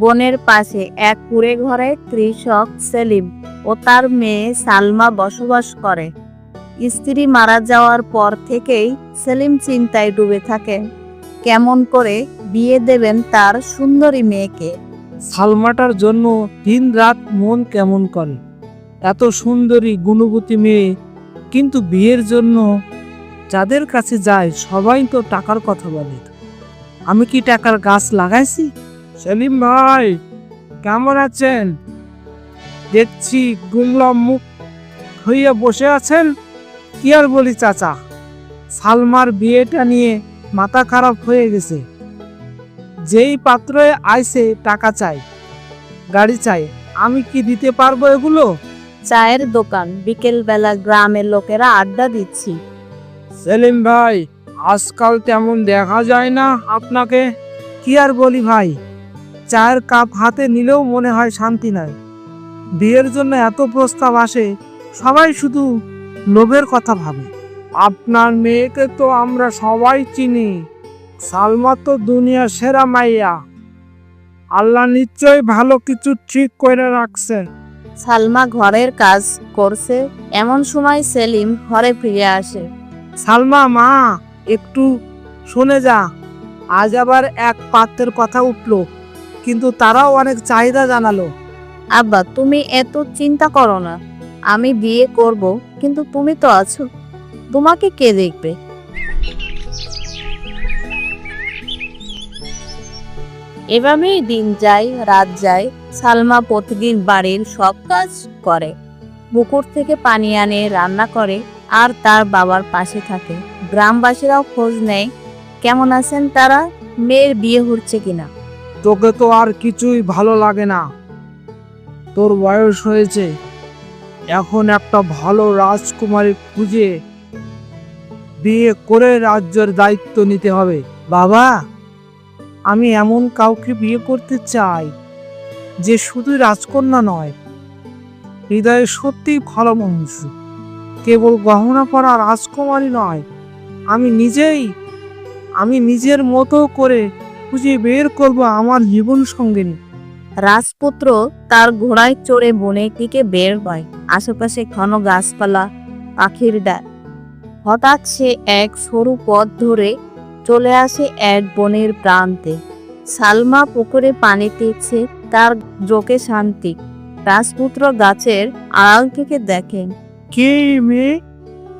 বনের পাশে এক কুঁড়ে ঘরে কৃষক সেলিম ও তার মেয়ে সালমা বসবাস করে। স্ত্রী মারা যাওয়ার পর থেকেই সেলিম চিন্তায় ডুবে থাকে, কেমন করে বিয়ে দেবেন তার সুন্দরী মেয়েকে। সালমাটার জন্য দিন রাত মন কেমন করে। এত সুন্দরী গুণবতী মেয়ে, কিন্তু বিয়ের জন্য যাদের কাছে যায় সবাই তো টাকার কথা বলে। আমি কি টাকার গাছ লাগাইছি? সেলিম ভাই, কেমন আছেন? দেখছি গুমলাম মুখ হইয়া বসে আছেন। কি আর বলি চাচা, সালমার বিয়েটা নিয়ে মাথা খারাপ হয়ে গেছে। যেই পাত্রে আইছে টাকা চাই, গাড়ি চাই, আমি কি দিতে পারবো এগুলো? চায়ের দোকান, বিকেল বেলা গ্রামের লোকেরা আড্ডা দিচ্ছি। সেলিম ভাই, আজকাল তেমন দেখা যায় না আপনাকে। কি আর বলি ভাই, চায়ের কাপ হাতে নিলেও মনে হয় শান্তি নাই। বিয়ের জন্য এত প্রস্তাব আসে, সবাই শুধু লোভের কথা ভাবে। আপনার মেয়েকে তো আমরা সবাই চিনি। সালমা তো দুনিয়ার সেরা মাইয়া। আল্লাহ নিশ্চয়ই ভালো কিছু ঠিক করে রাখছেন। সালমা ঘরের কাজ করছে, এমন সময় সেলিম ঘরে ফিরে আসে। সালমা মা, একটু শুনে যা। আজ আবার এক পাত্রের কথা উঠলো, কিন্তু তারাও অনেক চাহিদা জানালো। আব্বা, তুমি এত চিন্তা করো না, আমি বিয়ে করব, কিন্তু তুমি তো আছো, তোমাকে কে দেখবে? এভাবেই দিন যায়, রাত যায়। সালমা প্রতিদিন বাড়ির সব কাজ করে, পুকুর থেকে পানি আনে, রান্না করে, আর তার বাবার পাশে থাকে। গ্রামবাসীরাও খোঁজ নেয় কেমন আছেন তারা, মেয়ের বিয়ে হচ্ছে কিনা। তোকে তো আর কিছুই ভালো লাগে না। তোর বয়স হয়েছে, এখন একটা ভালো রাজকুমারী খুঁজে বিয়ে করে রাজ্যের দায়িত্ব নিতে হবে। বাবা, আমি এমন কাউকে বিয়ে করতে চাই যে শুধু রাজকন্যা নয়, হৃদয়ে সত্যিই ভালো মানুষ। কেবল গহনা পরা রাজকুমারী নয়, আমি নিজের মতো করে খুঁজে বের করব আমার জীবন সঙ্গিনী। রাজপুত্র তার ঘোড়ায় চড়ে বনের দিকে বের হয়। আশেপাশে ঘন গাছপালা, পাখির ডাক। হঠাৎ সে এক সরু পথ ধরে চলে আসে এক বনের প্রান্তে। সালমা পুকুরে পানি দিচ্ছে, তার চোখে শান্তি। রাজপুত্র গাছের আড়াল থেকে দেখেন। কে মেয়ে?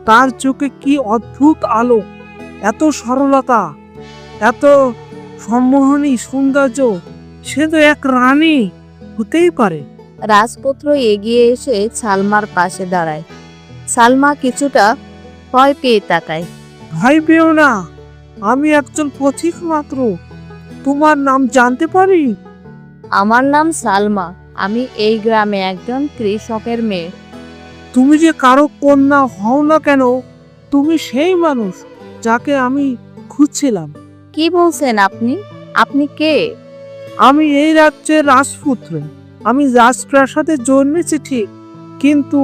তার চোখে কি অদ্ভুত আলো, এত সরলতা, এত সম্মোহনী সৌন্দর্য। সে তো এক রানী হতেই পারে। রাজপুত্র এগিয়ে এসে সালমার পাশে দাঁড়ায়। সালমা কিছুটা ভয় পেয়ে তাকায়। ভয় পেও না, আমি একজন পথিক মাত্র। তোমার নাম জানতে পারি? আমার নাম সালমা, আমি এই গ্রামে একজন কৃষকের মেয়ে। তুমি যে কারো কন্যা হও না কেন, তুমি সেই মানুষ যাকে আমি খুঁজছিলাম। কি বলছেন আপনি? আপনি কে? আমি এই রাজ্যের রাজপুত্র। আমি রাজপ্রাসাদে জন্মেছি ঠিক, কিন্তু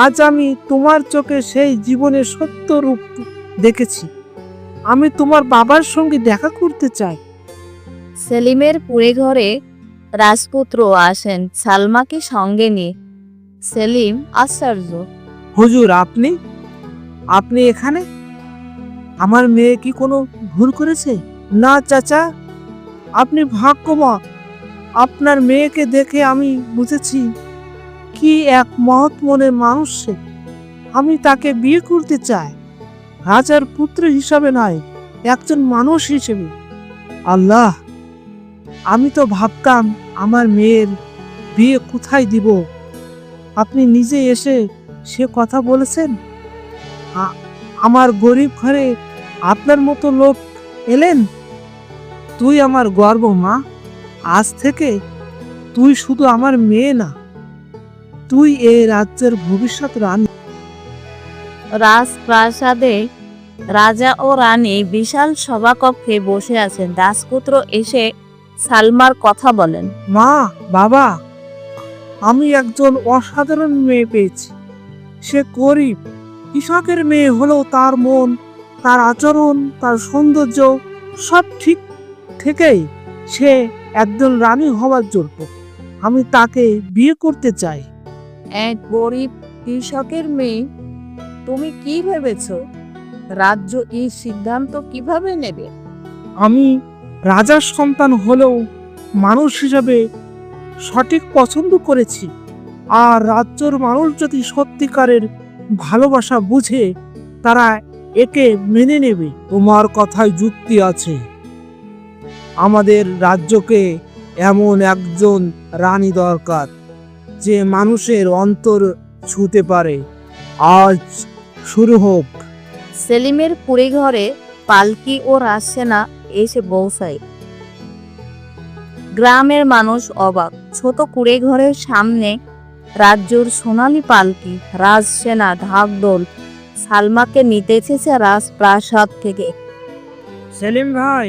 আজ আমি তোমার চোখে সেই জীবনের সত্য রূপ দেখেছি। আমি তোমার বাবার সঙ্গে দেখা করতে চাই। সেলিমের কুঁড়ে ঘরে রাজপুত্র আসেন সালমাকে সঙ্গে নিয়ে। সেলিম আশ্চর্য। হুজুর, আপনি আপনি এখানে? আমার মেয়ে কি কোনো ভুল করেছে? না চাচা, আপনি ভাগ্যবান। আপনার মেয়েকে দেখে আমি বুঝেছি কি এক মহৎ মনের মানুষ সে। আমি তাকে বিয়ে করতে চাই, রাজার পুত্র হিসাবে নয়, একজন মানুষ হিসেবে। আল্লাহ, আমি তো ভাবতাম আমার মেয়ের বিয়ে কোথায় দিব। আপনি নিজে এসে সে কথা বলেছেন। আমার গরিব ঘরে আপনার মতো লোক এলেন। তুই আমার গর্ব মা। আজ থেকে তুই শুধু আমার মেয়ে না, তুই এই রাজ্যের ভবিষ্যৎ রানী। রাজপ্রাসাদে রাজা ও রানী বিশাল সভাকক্ষে বসে আছেন। রাজপুত্র এসে সালমার কথা বলেন। মা, বাবা, আমি একজন অসাধারণ মেয়ে পেয়েছি। সে গরিব কৃষকের মেয়ে হলেও তার মন, তার আচরণ, তার সৌন্দর্য সব ঠিক থেকেই সে একজন রানী হওয়ার যোগ্য। আমি তাকে বিয়ে করতে চাই। এক গরিব কৃষকের মেয়ে, তুমি কি ভেবেছ? রাজ্য এই সিদ্ধান্ত কিভাবে নেবে? আমি রাজার সন্তান হলেও মানুষ হিসাবে সঠিক পছন্দ করেছি। আর রাজ্যের মানুষ যদি সত্যিকারের ভালোবাসা বুঝে, তারা একে মেনে নেবে। তোমার কথায় যুক্তি আছে। আমাদের রাজ্যকে এমন একজন রানী দরকার যে মানুষের অন্তর ছুঁতে পারে। আজ শুরু হোক। সেলিমের কুড়ে ঘরে পালকি ও রাজসেনা এসে পৌঁছায়। গ্রামের মানুষ অবাক। ছোট কুড়ে ঘরের সামনে রাজ্যর সোনালী পালকি, রাজসেনা, ঢাকঢোল সালমাকে নিতে এসেছে রাজপ্রাসাদ থেকে। সেলিম ভাই,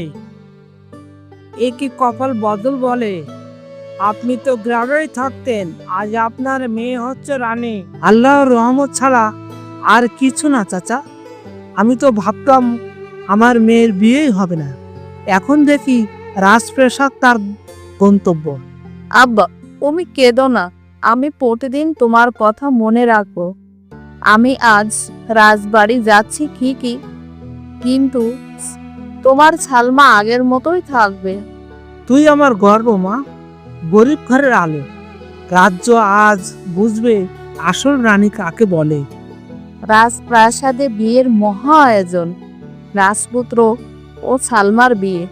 এ কি কপাল বদল বলে? আপনি তো গ্রামেই থাকতেন, আজ আপনার মেয়ে হচ্ছে রানী। আল্লাহর রহমত ছাড়া আর কিছু না চাচা। আমি তো ভাবতাম আমার মেয়ের বিয়েই হবে না। এখন দেখি রাজপ্রাসাদ তার গন্তব্য। আব্বা, তুমি কেঁদো না। আমি প্রতিদিন তোমার কথা মনে রাখবো। আমি আজ রাজবাড়ি যাচ্ছি ঠিকই, কিন্তু তোমার সালমা আগের মতোই থাকবে। তুই আমার গর্ব মা, গরিব ঘরের আলো। রাজ্য আজ বুঝবে আসল রানী কাকে বলে। রাজপ্রাসাদে বিয়ের মহা আয়োজন। রাজপুত্র ও সালমার বিয়ে।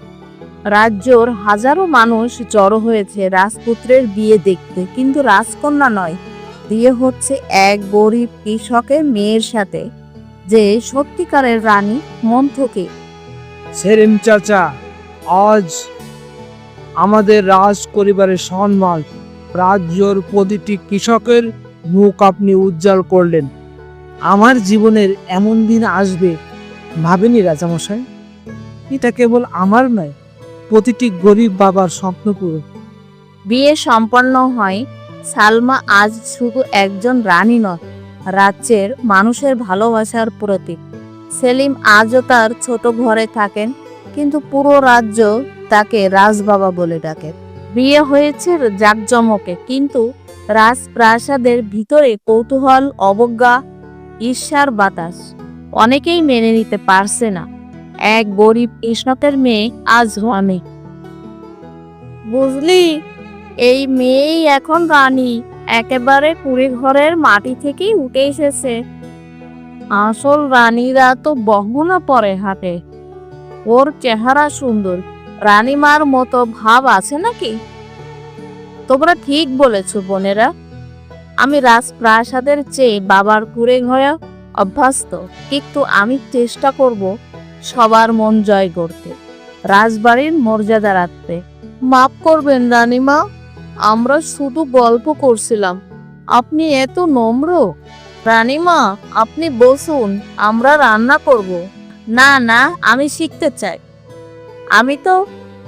রাজ্যর হাজারো মানুষ জড়ো হয়েছে রাজপুত্রের বিয়ে দেখতে, কিন্তু রাজকন্যা নয়, বিয়ে হচ্ছে এক গরিব কৃষকের মেয়ের সাথে, যে সত্যিকারের রানী মন্থকে। সেলিম চাচা, আজ আমাদের রাজ পরিবারের সম্মান, রাজ্যর প্রতিটি কৃষকের মুখ আপনি উজ্জ্বল করলেন। আমার জীবনের এমন দিন আসবে ভাবেনি রাজামশাই। এটা কেবল আমার নয়, প্রতিটি গরিব বাবার স্বপ্ন পূরণ। বিয়ে সম্পন্ন হয়। সালমা আজ শুধু একজন রানী নয়, রাজ্যের মানুষের ভালোবাসার প্রতীক। সেলিম আজও তার ছোট ঘরে থাকেন, কিন্তু পুরো রাজ্য তাকে রাজবাবা বলে ডাকে। বিয়ে হয়েছে জাঁকজমকে, কিন্তু রাজপ্রাসাদের ভিতরে কৌতূহল, অবজ্ঞা, ঈর্ষার বাতাস। অনেকেই মেনে নিতে পারছে না এক গরিব কৃষকের মেয়ে আজ রানী। বুঝলি, এই মেয়েই এখন রানী, একেবারে কুড়ে ঘরের মাটি থেকেই উঠে এসেছে। আসল রানীরা তো গহনা পরে হাতে। ওর চেহারা সুন্দর, রানীমার মতো ভাব আছে নাকি? তোমরা ঠিক বলেছো বোনেরা। আমি রাজপ্রাসাদের চেয়ে বাবার কুড়ে ঘরে অভ্যস্ত, কিন্তু আমি চেষ্টা করব সবার মন জয় করতে, রাজবাড়ির মর্যাদা রাখতে। মাফ করবেন রানীমা, আমরা শুধু গল্প করছিলাম। আপনি এত নম্র। রানীমা, আপনি বসুন, আমরা রান্না করব। না না, আমি শিখতে চাই। আমি তো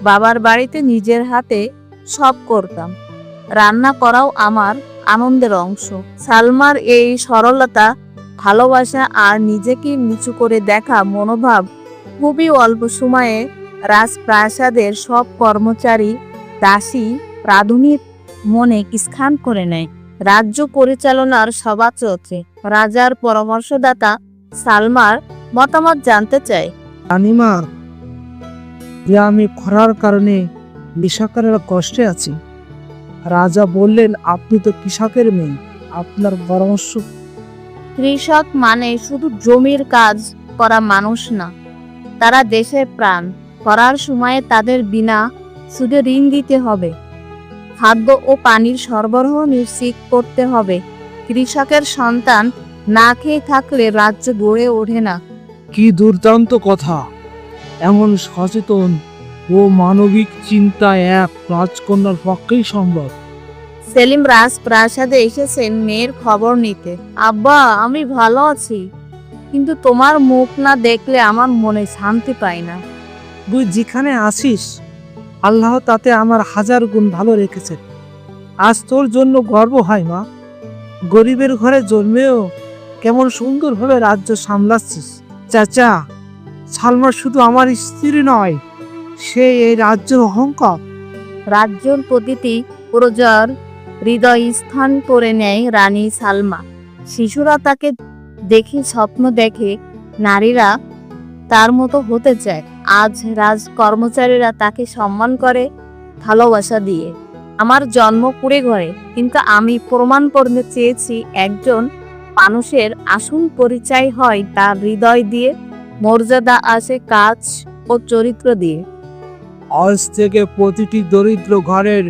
বাবার বাড়িতে নিজের হাতে সব করতাম। রান্না করাও আমার আনন্দের অংশ। সালমার এই সরলতা, ভালোবাসা আর নিজেকে নিচু করে দেখা মনোভাব খুবই অল্প সময়ে রাজপ্রাসাদের সব কর্মচারী, দাসী, রাঁধুনির মনে স্থান করে নেয়। রাজ্য পরিচালনার সভা চলছে। রাজার পরামর্শদাতা সালমার মতামত জানতে চায়। রানীমা, যে আমি খরার কারণে কৃষকেরা কষ্টে আছি। রাজা বললেন আপনি তো কৃষকের মেয়ে, আপনার পরামর্শ। কৃষক মানে শুধু জমির কাজ করা মানুষ না, তারা দেশের প্রাণ। করার সময়ে তাদের বিনা সুদে ঋণ দিতে হবে, খাদ্য ও পানির সরবরাহ নিশ্চিত করতে হবে। কৃষকের সন্তান না খেয়ে থাকলে রাজ্য গড়ে ওঠে না। কি দুর্দান্ত কথা! এমন সচেতন ও মানবিক চিন্তা এক রাজকন্যার পক্ষেই সম্ভব। সেলিম রাজপ্রাসাদে এসেছেন মেয়ের খবর নিতে। আব্বা, আমি ভালো আছি, কিন্তু তোমার মুখ না দেখলে আমার মনে শান্তি পাই না। তুই যেখানে আছিস, আল্লাহ তাতে আমার হাজার গুণ ভালো রেখেছেন। আজ তোর জন্য গর্ব হয় মা। গরিবের ঘরে জন্মেও কেমন সুন্দরভাবে রাজ্য সামলাচ্ছিস। চাচা, সালমা শুধু আমার স্ত্রী নয়, সে এই রাজ্যের অহংকার। রাজ্যের প্রতিটি প্রজার হৃদয় স্থান করে নেয় রানী সালমা। শিশুরা তাকে দেখে স্বপ্ন দেখে, নারীরা তার মতো হতে চায়। আজ রাজকর্মচারীরা তাকে সম্মান করে, ভালোবাসা দিয়ে। আমার জন্ম কুড়ে ঘরে, কিন্তু আমি প্রমাণ করতে চেয়েছি একজন মানুষের আসল পরিচয় হয় তার হৃদয় দিয়ে, মর্যাদা আসে কাজ ও চরিত্র দিয়ে। আজ থেকে প্রতিটি দরিদ্র ঘরের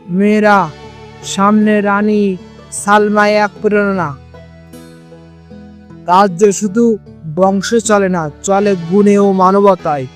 মেয়েরা সামনে রানী সালমায় এক প্রেরণা। রাজ্যে শুধু বংশ চলে না, চলে গুণে ও মানবতায়।